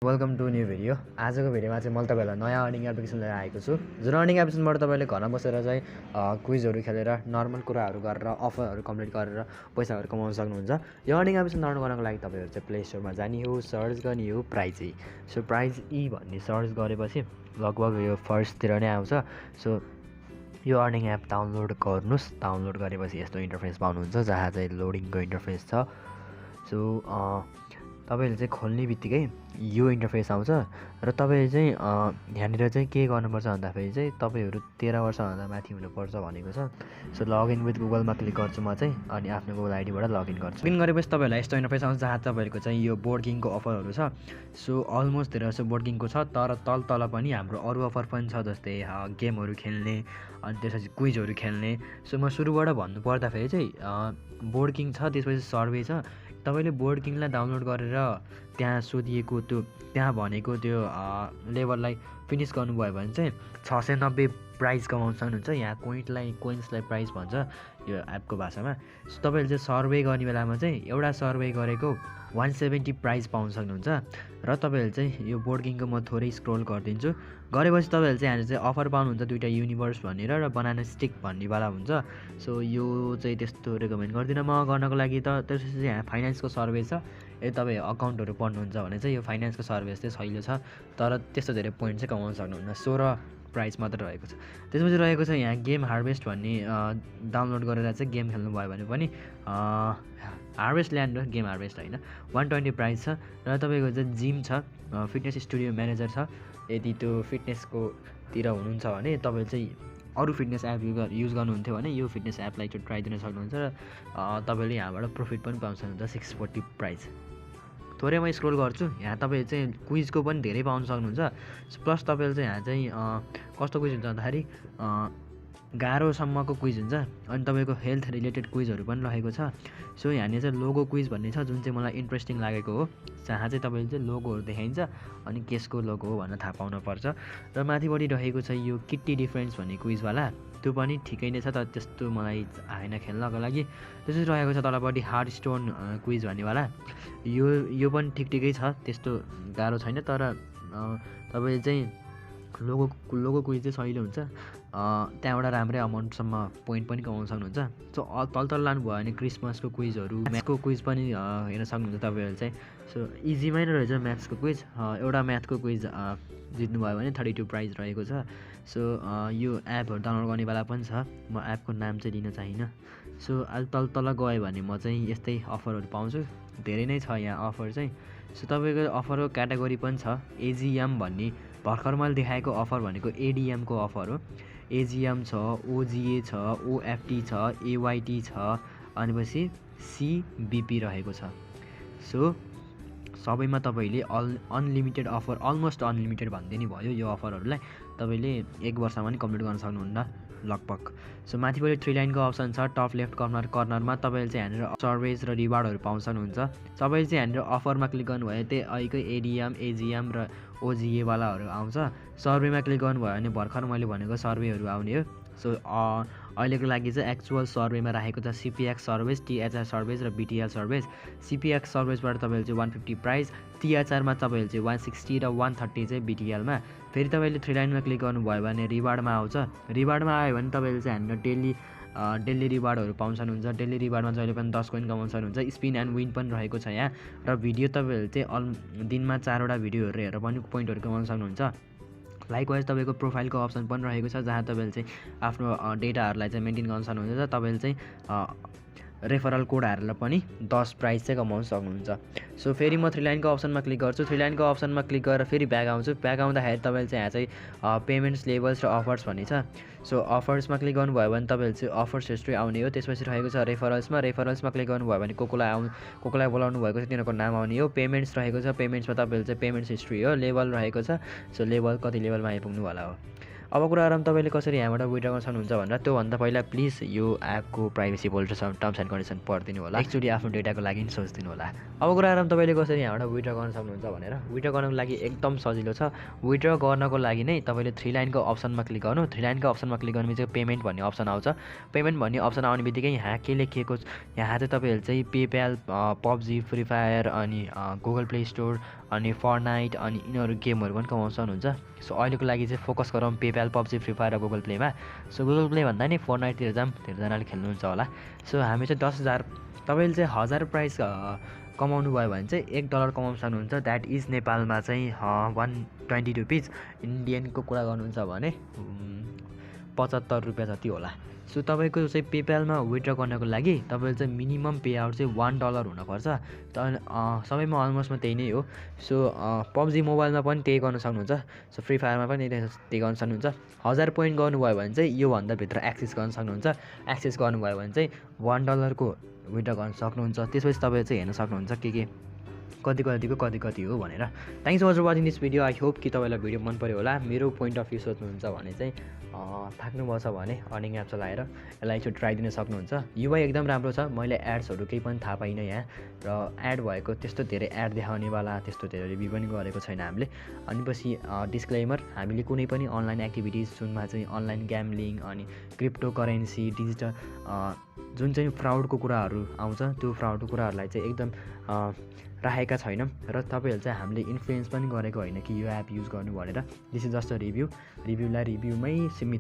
Welcome two new video. आजको भिडियोमा चाहिँ मैले तपाईँहरूलाई नयाँ अर्निङ एप्लिकेसन लिएर आएको छु। जुन अर्निङ एप्लिकेसनबाट तपाईँले घरमा बसेर चाहिँ क्विजहरू खेलेर नर्मल कुराहरू गरेर अफरहरू कम्प्लिट गरेर पैसाहरू कमाउन सक्नुहुन्छ। यो अर्निङ एप्लिकेसन डाउनलोड गर्नको लागि तपाईँहरू चाहिँ प्ले स्टोरमा जाने हो, सर्च गर्ने हो प्राइज ई। सो प्राइज ई भन्ने सर्च गरेपछि लगभग यो फर्स्टतिर नै आउँछ। सो यो अर्निङ एप डाउनलोड गर्नुहोस्। डाउनलोड गरेपछि यस्तो इन्टरफेस पाउनुहुन्छ जहाँ चाहिँ लोडिङको इन्टरफेस छ। सो तपाईँले चाहिँ खोल्ने बित्तिकै यो इन्टरफेस आउँछ र तपाईँले चाहिँ यहाँनिर चाहिँ के गर्नुपर्छ भन्दाखेरि चाहिँ तपाईँहरू 13 वर्षभन्दा माथि हुनुपर्छ भनेको छ। सो लगइन विथ गुगलमा क्लिक गर्छु म चाहिँ, अनि आफ्नो गुगल आइडीबाट लगइन गर्छु। लगइन गरेपछि तपाईँहरूलाई यस्तो इन्टरफेस आउँछ जहाँ तपाईँहरूको चाहिँ यो बोर्ड गेमको अफरहरू छ। सो अलमोस्ट धेरै जस्तो बोर्ड गेमको छ, तर तल पनि हाम्रो अरू अफर पनि छ, जस्तै गेमहरू खेल्ने अनि त्यसपछि क्विजहरू खेल्ने। सो म सुरुबाट भन्नु पर्दाखेरि चाहिँ बोर्ड गेम छ, त्यसपछि सर्वे छ। तपाईँले बोर्ड गेमलाई डाउनलोड गरेर त्यहाँ सोधिएको त्यहाँ भनेको त्यो लेभललाई फिनिस गर्नुभयो भने चाहिँ 690 प्राइज कमाउन सक्नुहुन्छ। यहाँ कोइन्सलाई प्राइज भन्छ यो एपको भाषामा। सो तपाईँले चाहिँ सर्वे गर्ने बेलामा चाहिँ एउटा सर्वे गरेको 170 प्राइज पाउन सक्नुहुन्छ। र तपाईँहरूले चाहिँ यो बोर्ड गेमको म थोरै स्क्रोल गरिदिन्छु। गरेपछि तपाईँहरूले चाहिँ यहाँनिर चाहिँ अफर पाउनुहुन्छ, 2टा युनिभर्स भनेर र बनाना स्टिक भन्नेवाला हुन्छ। सो यो चाहिँ त्यस्तो रेकमेन्ड गर्दिनँ म गर्नको लागि। त त्यसपछि यहाँ फाइनेन्सको सर्वे छ। यदि तपाईँ अकाउन्टहरू पढ्नुहुन्छ भने चाहिँ यो फाइनेन्सको सर्भिस चाहिँ सहिलो छ, तर त्यस्तो धेरै पोइन्ट चाहिँ कमाउन सक्नुहुन्न। 16 प्राइस मात्र रहेको छ। त्यसपछि रहेको छ यहाँ गेम हार्भेस्ट भन्ने, डाउनलोड गरेर चाहिँ गेम खेल्नुभयो भने पनि हार्भेस्ट ल्यान्ड र गेम हार्भेस्ट होइन, 120 प्राइस छ। र तपाईँको चाहिँ जिम छ, फिटनेस स्टुडियो म्यानेजर छ। यदि त्यो फिटनेसकोतिर हुनुहुन्छ भने तपाईँले चाहिँ अरू फिटनेस एप युज गर्नुहुन्थ्यो भने यो फिटनेस एपलाई चाहिँ ट्राई दिन सक्नुहुन्छ र तपाईँले यहाँबाट प्रफिट पनि पाउन सक्नुहुन्छ। 640 प्राइस। थोरै म स्क्रोल गर्छु। यहाँ तपाईँ चाहिँ क्विजको पनि धेरै पाउन सक्नुहुन्छ। प्लस तपाईँले चाहिँ यहाँ चाहिँ कस्तो क्विज हुन्छ भन्दाखेरि गाह्रोसम्मको क्विज हुन्छ, अनि तपाईँको हेल्थ रिलेटेड क्विजहरू पनि रहेको छ। सो यहाँनिर चाहिँ लोगो क्विज भन्ने छ, जुन चाहिँ मलाई इन्ट्रेस्टिङ लागेको हो। जहाँ चाहिँ तपाईँले चाहिँ लोगोहरू देखाइन्छ अनि केसको लोगो हो भनेर थाहा पाउनुपर्छ। र माथिपट्टि रहेको छ यो किट्टी डिफरेन्स भन्ने क्विजवाला, त्यो पनि ठिकै नै छ, तर त्यस्तो मलाई आएन खेल्नको लागि। त्यसपछि रहेको छ तलपट्टि हार्ड स्टोन क्विज भन्नेवाला, यो पनि ठिकै छ, त्यस्तो गाह्रो छैन, तर तपाईँले चाहिँ लोगो क्विज चाहिँ सहिलो हुन्छ। त्यहाँबाट राम्रै अमाउन्टसम्म पोइन्ट पनि कमाउन सक्नुहुन्छ। सो तल लानुभयो भने क्रिसमसको क्विजहरू, म्याथको क्विज पनि हेर्न सक्नुहुन्छ तपाईँहरूले चाहिँ। सो इजीमै नै रहेछ म्याथ्सको क्विज। एउटा म्याथको क्विज जित्नुभयो भने 32 प्राइज रहेको छ। सो यो एपहरू डाउनलोड गर्ने बेला पनि छ, म एपको नाम चाहिँ लिन चाहिनँ। सो तल गयो भने म चाहिँ यस्तै अफरहरू पाउँछु, धेरै नै छ यहाँ अफर चाहिँ। सो तपाईँको अफरको क्याटेगोरी पनि छ। एजिएम भन्ने भर्खर मैले देखाएको अफर भनेको एडिएमको अफर हो। एजिएम छ, ओजिए छ, ओएफटी छ, एवाइटी छ, अनि पछि सिबिपी रहेको छ। सो सबैमा तपाईँले अनलिमिटेड अफर, अलमोस्ट अनलिमिटेड भन्दै नि भयो यो अफरहरूलाई। तपाईँले 1 वर्षमा पनि कम्प्लिट गर्न सक्नुहुन्न लगभग। सो माथिपट्टि 3 लाइनको अप्सन छ। टप लेफ्ट कर्नरमा तपाईँले चाहिँ यहाँनिर सर्वेज र रिवार्डहरू पाउन सक्नुहुन्छ। तपाईँले चाहिँ यहाँनिर अफरमा क्लिक गर्नुभयो त्यही अहिलेकै एडिएम, एजिएम र ओजिएवालाहरू आउँछ। सर्वेमा क्लिक गर्नुभयो भने भर्खर मैले भनेको सर्वेहरू आउने हो। सो अहिलेको लागि चाहिँ एक्चुअल सर्वेमा राखेको छ सिपिएक्स सर्भिस, टिएचआर सर्भिस र बिटिएल सर्भिस। सिपिएक्स सर्भिसबाट तपाईँले चाहिँ 150 प्राइज, टिएचआरमा तपाईँले चाहिँ 160 र 130 चाहिँ बिटिएलमा। फेरि तपाईँले 3 लाइनमा क्लिक गर्नुभयो भने रिवार्डमा आउँछ। रिवार्डमा आयो भने तपाईँले चाहिँ हामीलाई डेली रिवार्डहरू पाउन सक्नुहुन्छ। डेली रिवार्डमा जहिले पनि 10 कोइन कमाउन सक्नुहुन्छ। स्पिन एन्ड विन पनि रहेको छ यहाँ। र भिडियो तपाईँहरूले चाहिँ दिनमा 4वटा भिडियोहरू हेरेर पनि पोइन्टहरू कमाउन सक्नुहुन्छ। लाइकवाइज तपाईँको प्रोफाइलको अप्सन पनि रहेको छ, जहाँ तपाईँले चाहिँ आफ्नो डेटाहरूलाई चाहिँ मेन्टेन गर्न सक्नुहुन्छ। तपाईँले चाहिँ रेफरल कोड हालेर पनि 10 प्राइज चाहिँ कमाउन सक्नुहुन्छ। सो फेरि म 3 लाइनको अप्सनमा क्लिक गर्छु। 3 लाइनको अप्सनमा क्लिक गरेर फेरि ब्याक आउँछु। ब्याक आउँदाखेरि तपाईँले चाहिँ यहाँ चाहिँ पेमेन्ट्स, लेभल्स र अफर्स भन्ने छ। सो अफर्समा क्लिक गर्नुभयो भने तपाईँले चाहिँ अफर्स हिस्ट्री आउने हो। त्यसपछि रहेको छ रेफरल्समा क्लिक गर्नुभयो भने कोकोलाई बोलाउनु भएको छ तिनीहरूको नाम आउने हो। पेमेन्ट्स रहेको छ। पेमेन्ट्समा तपाईँले चाहिँ पेमेन्ट्स हिस्ट्री हो। लेभल रहेको छ। सो लेभल कति लेभलमा आइपुग्नु होला हो। अब कुरा गरौँ तपाईँले कसरी यहाँबाट विड्रा गर्न सक्नुहुन्छ भनेर। त्योभन्दा पहिला प्लिज यो एपको privacy policy terms and condition पढिदिनु होला, एकचोटि आफ्नो डेटाको लागि नि सोचिदिनु होला। अब कुरा गरौँ तपाईँले कसरी यहाँबाट विड्रा गर्न सक्नुहुन्छ भनेर। विड्रा गर्नको लागि एकदम सजिलो छ। विड्रा गर्नको लागि नै तपाईँले 3 लाइनको अप्सनमा क्लिक गर्नु। 3 लाइनको अप्सनमा क्लिक गर्नेपछि पेमेन्ट भन्ने अप्सन आउँछ। पेमेन्ट भन्ने अप्सन आउने बित्तिकै यहाँ के लेखिएको छ, यहाँ चाहिँ तपाईँहरूले चाहिँ पेप्याल, पब्जी, फ्री फायर, अनि गुगल प्ले स्टोर अनि फर्टनाइट अनि यिनीहरू गेमहरू पनि कमाउन सक्नुहुन्छ। सो अहिलेको लागि चाहिँ फोकस गरौँ पेप्याल, पब्जी, फ्री फायर र गुगल प्लेमा। सो गुगल प्ले भन्दा नि फर्टनाइटतिर जाऊँ, धेरैजनाले खेल्नुहुन्छ होला। सो हामी चाहिँ 10,000 तपाईँले चाहिँ 1000 प्राइस कमाउनु भयो भने चाहिँ $1 कमाउन सक्नुहुन्छ। द्याट इज नेपालमा चाहिँ 120 रुपिज। इन्डियनको कुरा गर्नुहुन्छ भने 75 रुपियाँ जति होला। सो तपाईँको चाहिँ पेप्यालमा विथड्र गर्नको लागि तपाईँले चाहिँ मिनिमम पे आउट चाहिँ $1 हुनुपर्छ। सबैमा अलमोस्टमा त्यही नै हो। सो पब्जी मोबाइलमा पनि त्यही गर्न सक्नुहुन्छ। सो फ्री फायरमा पनि त्यही गर्न सक्नुहुन्छ। 1000 पोइन्ट गर्नुभयो भने चाहिँ योभन्दा भित्र एक्सेस गर्न सक्नुहुन्छ। एक्सेस गर्नुभयो भने चाहिँ $1 को विथड्र गर्न सक्नुहुन्छ। त्यसपछि तपाईँ चाहिँ हेर्न सक्नुहुन्छ के कति हो भनेर। Thanks for watching this video. I hope कि तपाईँलाई भिडियो मन पऱ्यो होला। मेरो पोइन्ट अफ भ्यू सोध्नुहुन्छ भने चाहिँ थाक्नुभएको छ भने अर्निङ एप चलाएर यसलाई एकचोटि ट्राई दिन सक्नुहुन्छ। युआई एकदम राम्रो छ। मैले एड्सहरू केही पनि थाहा पाइनँ यहाँ, र एड भएको त्यस्तो धेरै एड देखाउनेवाला त्यस्तो धेरै रिभ्यू पनि गरेको छैन हामीले। अनि पछि डिस्क्लेमर, हामीले कुनै पनि अनलाइन एक्टिभिटिज जुनमा चाहिँ अनलाइन ग्याम्लिङ अनि क्रिप्टो करेन्सी, डिजिटल जुन चाहिँ फ्राउडको कुराहरू आउँछ त्यो फ्राउडको कुराहरूलाई चाहिँ एकदम राखेका छैनौँ। र तपाईँहरू चाहिँ हामीले इन्फ्लुएन्स पनि गरेको होइन कि यो एप युज गर्नु भनेर। दिस इज जस्ट अ रिभ्यूलाई रिभ्यूमै सीमित